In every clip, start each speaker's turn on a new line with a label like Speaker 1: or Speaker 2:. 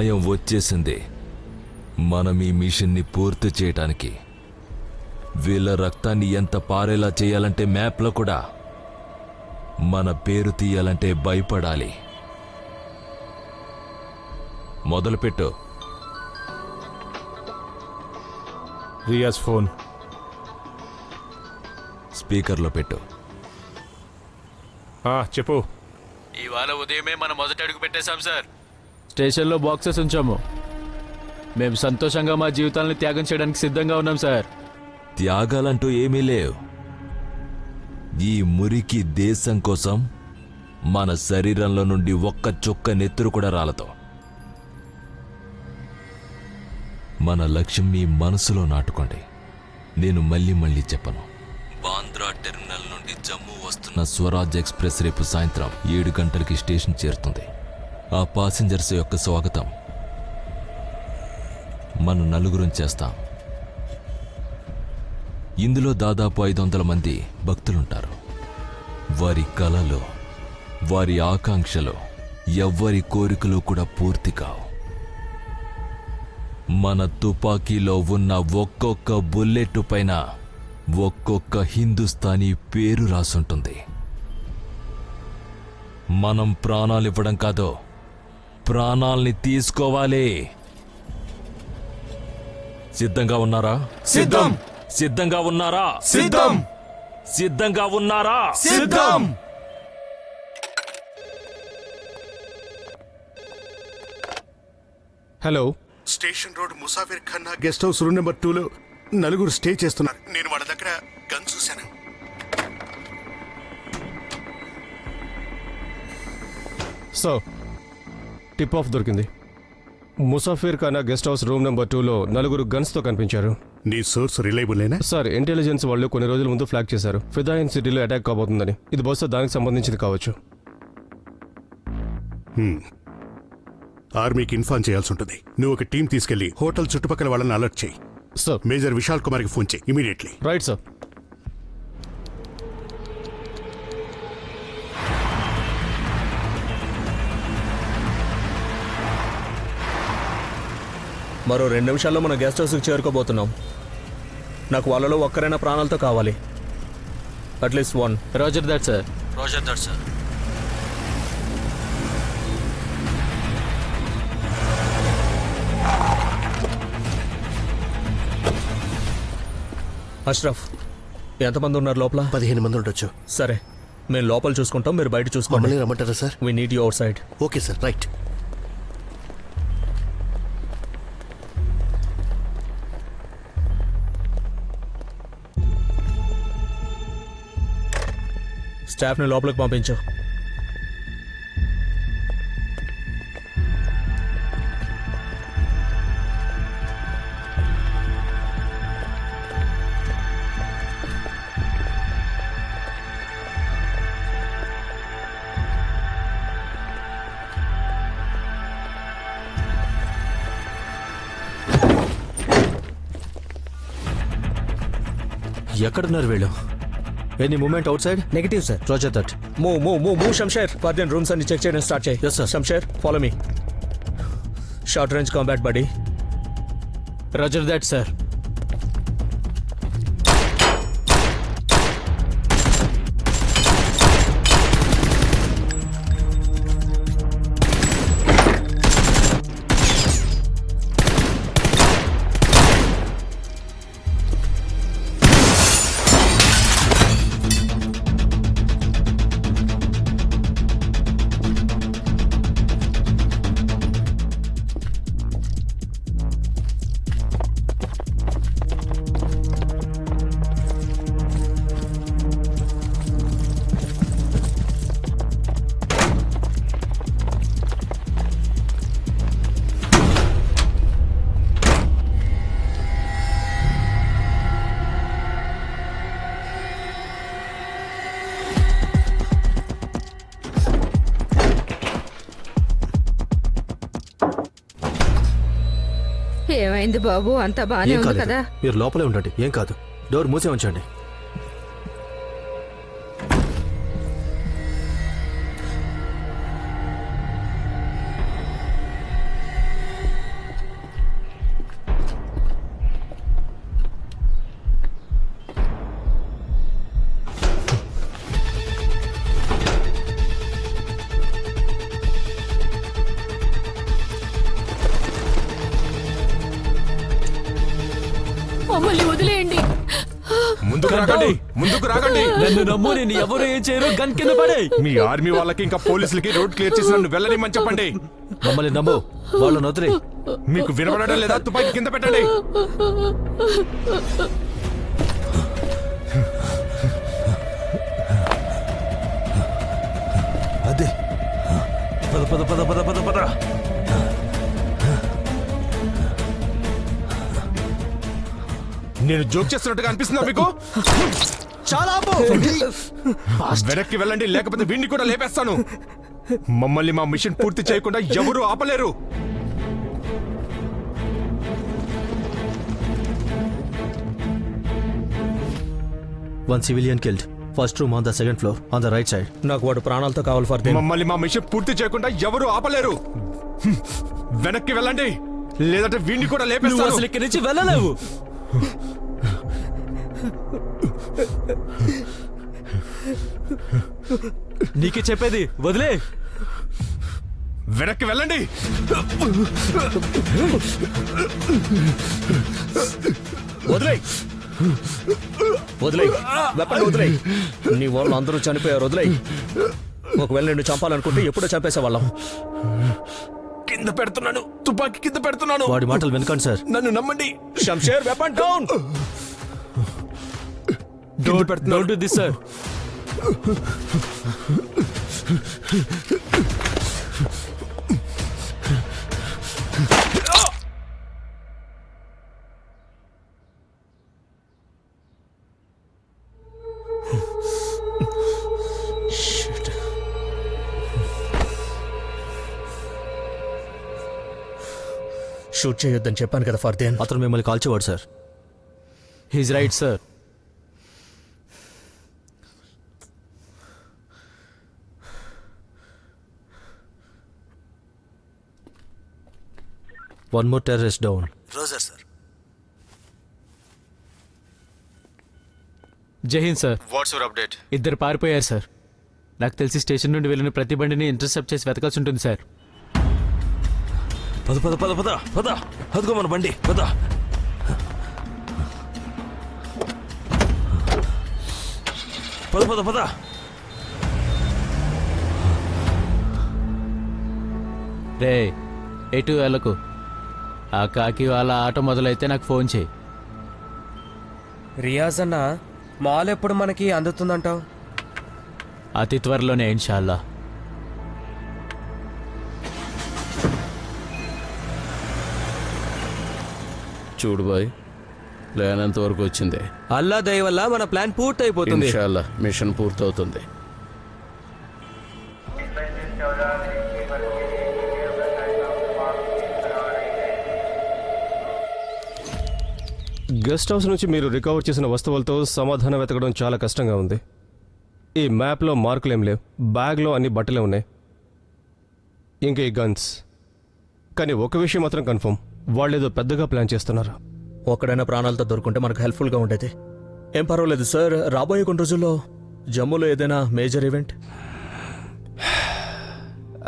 Speaker 1: సమయం వచ్చేసింది. మనం ఈ మిషన్ని పూర్తి చేయటానికి. వీళ్ళ రక్తాన్ని ఎంత పారేలా చేయాలంటే మ్యాప్లో కూడా మన పేరు తీయాలంటే భయపడాలి. మొదలుపెట్టు.
Speaker 2: రియాజ్ ఫోన్
Speaker 1: స్పీకర్లో పెట్టు.
Speaker 2: చెప్పు.
Speaker 3: ఇవాళ ఉదయమే మనం మొదటి అడుగు పెట్టేశాం సార్.
Speaker 4: స్టేషన్లో బాక్సెస్ ఉంచాము. మేము సంతోషంగా మా జీవితాలను త్యాగం చేయడానికి సిద్ధంగా ఉన్నాం సార్.
Speaker 1: త్యాగాలంటూ ఏమీ లేవు. ఈ మురికి దేశం కోసం మన శరీరంలో నుండి ఒక్క చుక్క నెత్తురు కూడా రాలతో. మన లక్ష్యం మీ మనసులో నాటుకోండి. నేను మళ్ళీ చెప్పను. బాంద్రా టెర్మినల్ నుండి జమ్మూ వస్తున్న స్వరాజ్ ఎక్స్ప్రెస్ రేపు సాయంత్రం 7 గంటలకి స్టేషన్ చేరుతుంది. ఆ పాసింజర్స్ యొక్క స్వాగతం మన నలుగురం చేస్తాం. ఇందులో దాదాపు 500 మంది భక్తులుంటారు. వారి కలలు, వారి ఆకాంక్షలు, ఎవ్వరి కోరికలు కూడా పూర్తి కావు. మన తుపాకీలో ఉన్న ఒక్కొక్క బుల్లెట్ పైన ఒక్కొక్క హిందుస్థానీ పేరు రాసుంటుంది. మనం ప్రాణాలివ్వడం కాదు, ప్రాణాల్ని తీసుకోవాలి. సిద్ధంగా ఉన్నారా?
Speaker 2: సిద్ధం.
Speaker 1: సిద్ధంగా ఉన్నారా?
Speaker 2: సిద్ధం.
Speaker 1: సిద్ధంగా ఉన్నారా?
Speaker 2: సిద్ధం. Hello,
Speaker 5: station road Musafir Khanna guest house room number 2లో నలుగురు స్టే చేస్తున్నారు. నేను వాళ్ళ దగ్గర గన్ చూశాను.
Speaker 2: సార్ టిప్ ఆఫ్ దొరికింది. Musafir Khana guest house room number 2లో నలుగురు గన్స్తో కనిపించారు.
Speaker 5: నీ సోర్స్ రిలయబుల్లేనా?
Speaker 2: సార్, ఇంటెలిజెన్స్ వాళ్ళు కొన్ని రోజుల ముందు ఫ్లాగ్ చేశారు ఫిదాయిన్ సిటీలో అటాక్ కాబోతుందని. ఇది బహుశా దానికి సంబంధించింది కావచ్చు.
Speaker 5: ఆర్మీకి ఇన్ఫార్మ్ చేయాల్సి ఉంటుంది. నువ్వు ఒక టీం తీసుకెళ్లి హోటల్ చుట్టుపక్కల వాళ్ళని అలర్ట్ చేయి.
Speaker 2: సార్.
Speaker 5: మేజర్ విశాల్ కుమార్కి ఫోన్ చేయి ఇమీడియట్లీ.
Speaker 2: Right sir.
Speaker 6: మరో 2 నిమిషాల్లో మన గెస్ట్ హౌస్కి చేరుకోబోతున్నాం. నాకు వాళ్ళలో ఒక్కరైనా ప్రాణాలతో కావాలి. At least 1.
Speaker 4: Roger that sir.
Speaker 6: Roger that sir. Ashraf, ఎంతమంది ఉన్నారు లోపల?
Speaker 7: 15 మంది ఉండొచ్చు.
Speaker 6: సరే, మేము లోపల చూసుకుంటాం, మీరు బయట చూసుకోండి.
Speaker 7: మమ్మల్ని రమ్మంటారా sir?
Speaker 6: We need you outside.
Speaker 7: Okay sir, right.
Speaker 6: స్టాఫ్ని లోపలికి పంపించు.
Speaker 7: ఎక్కడున్నారు వీళ్ళు? Any moment outside?
Speaker 6: Negative sir.
Speaker 7: Roger that.
Speaker 6: Move Shamsher. Further rooms అన్ని చెక్ చేయడం స్టార్ట్ చేయి.
Speaker 7: Yes, sir.
Speaker 6: Shamsher, follow me. Short range combat buddy.
Speaker 4: Roger that sir.
Speaker 8: ఏమైంది బాబు? అంతా బానే ఉంది కదా?
Speaker 7: మీరు లోపలే ఉండండి, ఏం కాదు. డోర్ మూసే ఉంచండి.
Speaker 2: ముందుకు రాగండి, ముందుకు రాగండి.
Speaker 4: నన్ను నమ్ము, నేను ఎవరు ఏం చేయరు. గన్ కింద పడే.
Speaker 2: మీ ఆర్మీ వాళ్ళకి ఇంకా పోలీసులకి రోడ్ క్లియర్ చేసి నన్ను వెళ్ళనిమని చెప్పండి.
Speaker 7: మమ్మల్ని నమ్ము, వాళ్ళని వదిలే.
Speaker 2: మీకు వినబడడం లేదా? తుపాకీ కింద పెట్టండి.
Speaker 1: అదే పద పద పద పద పద పద.
Speaker 2: నేను జోక్ చేస్తున్నట్టుగా అనిపిస్తుందా మీకు?
Speaker 7: చాలా
Speaker 2: వెనక్కి వెళ్ళండి, లేకపోతే వీడిని కూడా లేపేస్తాను. మమ్మల్ని మా మిషన్ పూర్తి చేయకుండా ఎవరూ ఆపలేరు.
Speaker 7: One civilian killed. First room on the second floor on the right side.
Speaker 6: నాకు వాడు ప్రాణాలతో కావాలి ఫర్దీన్.
Speaker 2: మమ్మల్ని మా మిషన్ పూర్తి చేయకుండా ఎవరూ ఆపలేరు. వెనక్కి వెళ్ళండి, లేదంటే వీడిని కూడా
Speaker 4: నువ్వు
Speaker 2: లేపేస్తాను.
Speaker 4: అసలు ఇక్కడి నుంచి వెళ్ళలేవు. నీకే చెప్పేది, వదిలే.
Speaker 2: వెనక్కి వెళ్ళండి.
Speaker 6: వదిలేయ్, వదిలేయ్, వెపన్ వదిలేయ్. నీ వాళ్ళు అందరూ చనిపోయారు, వదిలేయ్. ఒకవేళ నిన్ను చంపాలనుకుంటే ఎప్పుడో చంపేసేవాళ్ళం.
Speaker 2: కింద పెడుతున్నాను, తుపాకీ కింద పెడుతున్నాను.
Speaker 7: వాడి మాటలు వినకండి సార్.
Speaker 2: నన్ను నమ్మండి.
Speaker 6: Shamsher, weapon down.
Speaker 4: Don't do this sir.
Speaker 6: Shoot చేయొద్దని చెప్పాను కదా ఫర్దీన్.
Speaker 7: అతను మిమ్మల్ని కాల్చేవాడు sir.
Speaker 4: He's right sir.
Speaker 7: One more terrorist down.
Speaker 9: Roger sir.
Speaker 4: Jai Hind sir.
Speaker 3: What's your update?
Speaker 4: ఇద్దరు పారిపోయారు సార్. నాకు తెలిసి స్టేషన్ నుండి వెళ్ళిన ప్రతి బండిని ఇంటర్సెప్ట్ చేసి వెతకాల్సి ఉంటుంది సార్.
Speaker 1: పద పద పద పద పద. అదిగో మన బండి, పద. పద పద పద.
Speaker 4: రే, ఎటు వెళ్ళకు. ఆ కాకి వాళ్ళ ఆట మొదలైతే నాకు ఫోన్ చేయి.
Speaker 10: రియాజ్ అన్న, మాల్ ఎప్పుడు మనకి అందుతుందంటావు?
Speaker 4: అతి త్వరలోనే ఇన్షాల్లా.
Speaker 3: చూడు బాయ్, ప్లాన్ ఎంత వరకు వచ్చింది?
Speaker 10: అల్లా దయ వల్ల మన ప్లాన్ పూర్తయిపోతుంది.
Speaker 3: ఇన్షాల్లా మిషన్ పూర్తవుతుంది.
Speaker 2: గెస్ట్ హౌస్ నుంచి మీరు రికవర్ చేసిన వస్తువులతో సమాధానం వెతకడం చాలా కష్టంగా ఉంది. ఈ మ్యాప్లో మార్కులేం లేవు, బ్యాగ్లో అన్ని బట్టలే ఉన్నాయి, ఇంకా ఈ గన్స్. కానీ ఒక విషయం మాత్రం కన్ఫర్మ్, వాళ్ళేదో పెద్దగా ప్లాన్ చేస్తున్నారు.
Speaker 6: ఒక్కడైనా ప్రాణాలతో దొరుకుంటే మనకు హెల్ప్ఫుల్గా ఉండేది. ఏం పర్వాలేదు సార్, రాబోయే కొన్ని రోజుల్లో జమ్మూలో ఏదైనా మేజర్ ఈవెంట్.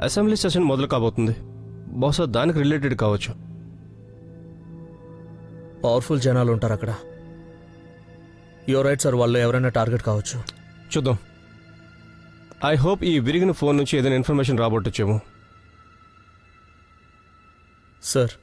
Speaker 2: అసెంబ్లీ సెషన్ మొదలు కాబోతుంది, బహుశా దానికి రిలేటెడ్ కావచ్చు.
Speaker 6: పవర్ఫుల్ జనాలు ఉంటారు అక్కడ. యువర్ రైట్ సార్, వాళ్ళు ఎవరైనా టార్గెట్ కావచ్చు.
Speaker 2: చూద్దాం. ఐ హోప్ ఈ విరిగిన ఫోన్ నుంచి ఏదైనా ఇన్ఫర్మేషన్ రాబట్టొచ్చేమో.
Speaker 6: సార్,